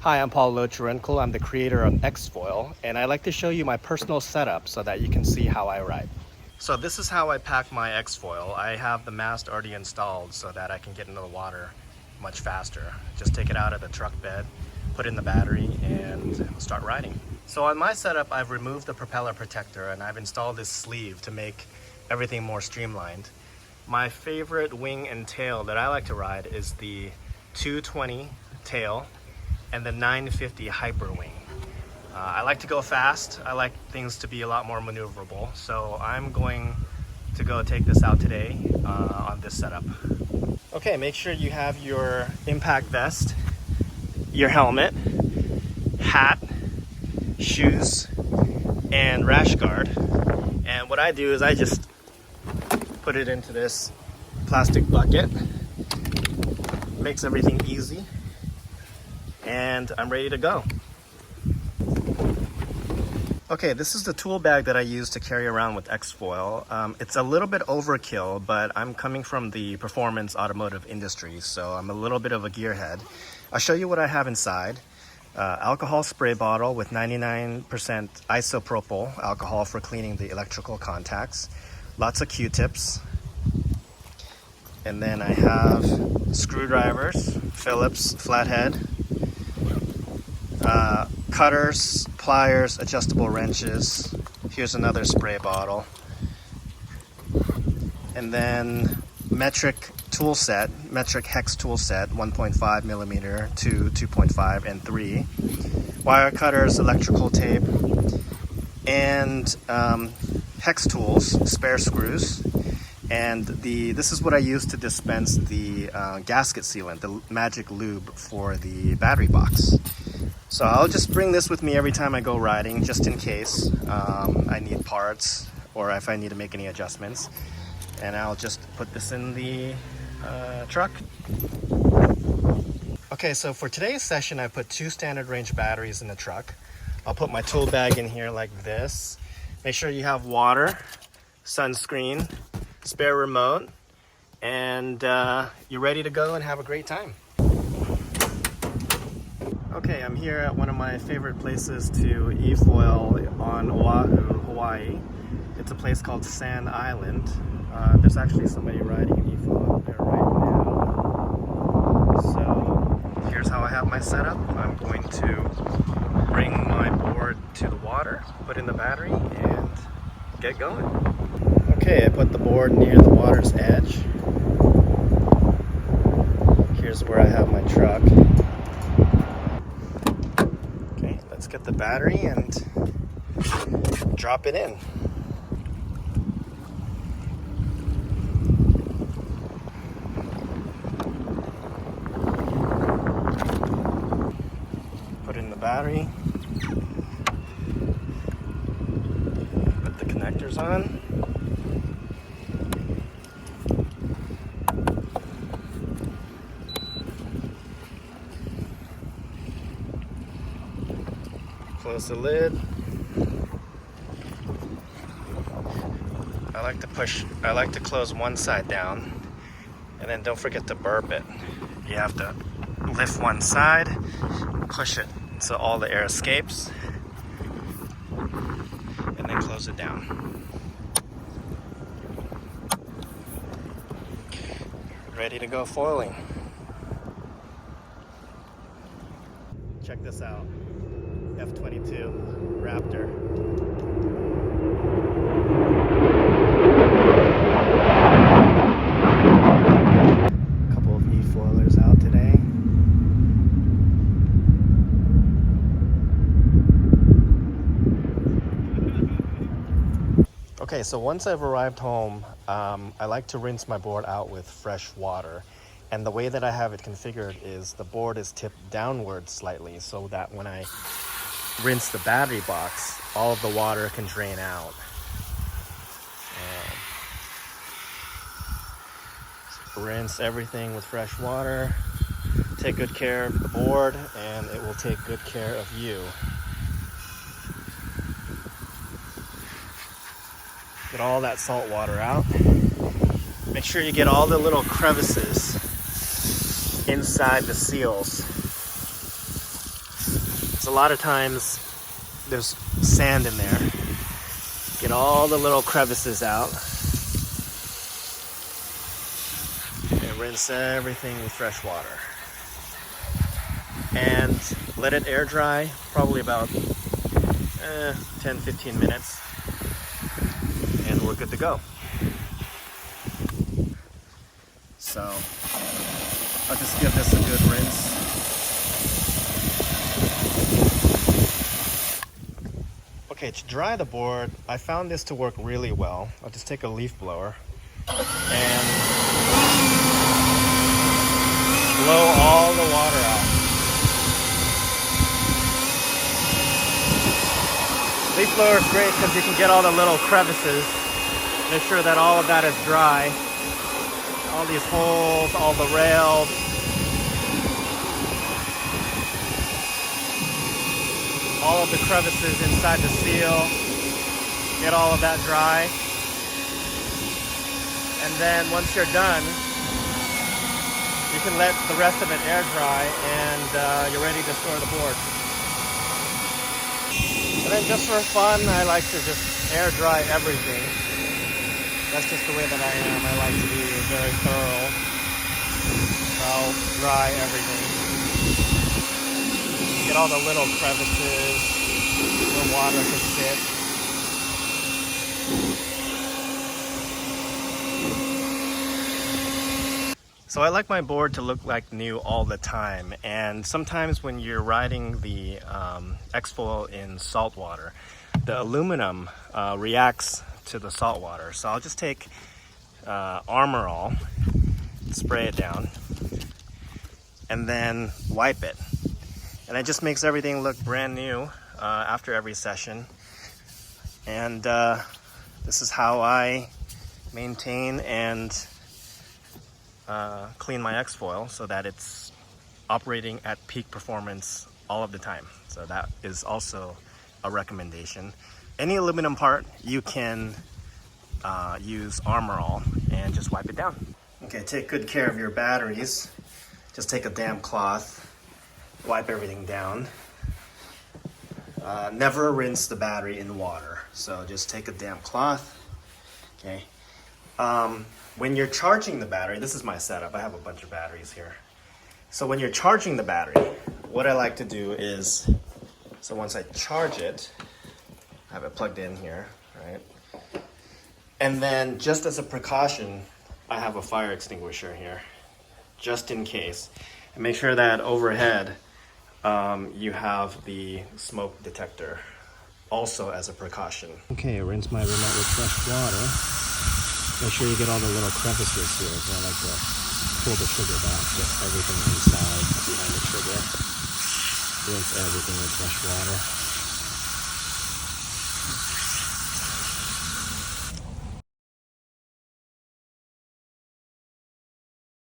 Hi, I'm Lowchareonkul. I'm the creator of XFoil, and I like to show you my personal setup so that you can see how I ride. So this is how I pack my XFoil. I have the mast already installed so that I can get into the water much faster. Just take it out of the truck bed, put in the battery, and start riding. So on my setup, I've removed the propeller protector and I've installed this sleeve to make everything more streamlined. My favorite wing and tail that I like to ride is the 220 tail and the 950 hyper wing. I like to go fast. I like things to be a lot more maneuverable. So I'm going to go take this out today on this setup. Okay, make sure you have your impact vest, your helmet, hat, shoes, and rash guard. And what I do is I just put it into this plastic bucket. Makes everything easy. And I'm ready to go. Okay, this is the tool bag that I use to carry around with XFoil. It's a little bit overkill, but I'm coming from the performance automotive industry, so I'm a little bit of a gearhead. I'll show you what I have inside. Alcohol spray bottle with 99% isopropyl alcohol for cleaning the electrical contacts. Lots of Q-tips. And then I have screwdrivers, Phillips flathead, cutters, pliers, adjustable wrenches. Here's another spray bottle. And then metric tool set, metric hex tool set, 1.5 millimeter to 2.5 and 3. Wire cutters, electrical tape, and hex tools, spare screws. And this is what I use to dispense the gasket sealant, the magic lube for the battery box. So I'll just bring this with me every time I go riding, just in case I need parts or if I need to make any adjustments. And I'll just put this in the truck. Okay, so for today's session, I put 2 standard range batteries in the truck. I'll put my tool bag in here like this. Make sure you have water, sunscreen, spare remote, and you're ready to go and have a great time. Okay, I'm here at one of my favorite places to e-foil on Oahu, Hawaii. It's a place called Sand Island. There's actually somebody riding an e-foil out there right now. So here's how I have my setup. I'm going to bring my board to the water, put in the battery, and get going. Okay, I put the board near the water's edge. Here's where I have my truck. Okay, let's get the battery and drop it in. Put in the battery. Put the connectors on. Close the lid. I like to close one side down, and then don't forget to burp it. You have to lift one side, push it so all the air escapes, and then close it down. Ready to go foiling. Check this out. F-22 Raptor. A couple of e-foilers out today. Okay, so once I've arrived home, I like to rinse my board out with fresh water. And the way that I have it configured is the board is tipped downwards slightly so that when I rinse the battery box, all of the water can drain out. Rinse everything with fresh water. Take good care of the board, and it will take good care of you. Get all that salt water out. Make sure you get all the little crevices inside the seals. because a lot of times there's sand in there. Get all the little crevices out and rinse everything with fresh water. And let it air dry, probably about 10-15 minutes, and we're good to go. So I'll just give this a good rinse. Okay, to dry the board, I found this to work really well. I'll just take a leaf blower and blow all the water out. Leaf blower is great because you can get all the little crevices. Make sure that all of that is dry. All these holes, all the rails. All of the crevices inside the seal. Get all of that dry. And then once you're done, you can let the rest of it air dry and you're ready to store the board. And then just for fun, I like to just air dry everything. That's just the way that I am. I like to be very thorough. So I'll dry everything. Get all the little crevices where water can sit. So I like my board to look like new all the time, and sometimes when you're riding the XFoil in salt water, the aluminum reacts to the salt water. So I'll just take Armor All, spray it down, and then wipe it. And it just makes everything look brand new after every session. And this is how I maintain and clean my XFoil so that it's operating at peak performance all of the time. So that is also a recommendation. Any aluminum part, you can use Armor All and just wipe it down. Okay, take good care of your batteries. Just take a damp cloth, wipe everything down. Never rinse the battery in water. So just take a damp cloth, okay? When you're charging the battery, this is my setup. I have a bunch of batteries here. So when you're charging the battery, what I like to do is, so once I charge it, I have it plugged in here, right? And then just as a precaution, I have a fire extinguisher here, just in case. And make sure that overhead, you have the smoke detector, also as a precaution. Okay, rinse my remote with fresh water. Make sure you get all the little crevices here. So I like to pull the trigger back, get everything inside behind the trigger. Rinse everything with fresh water.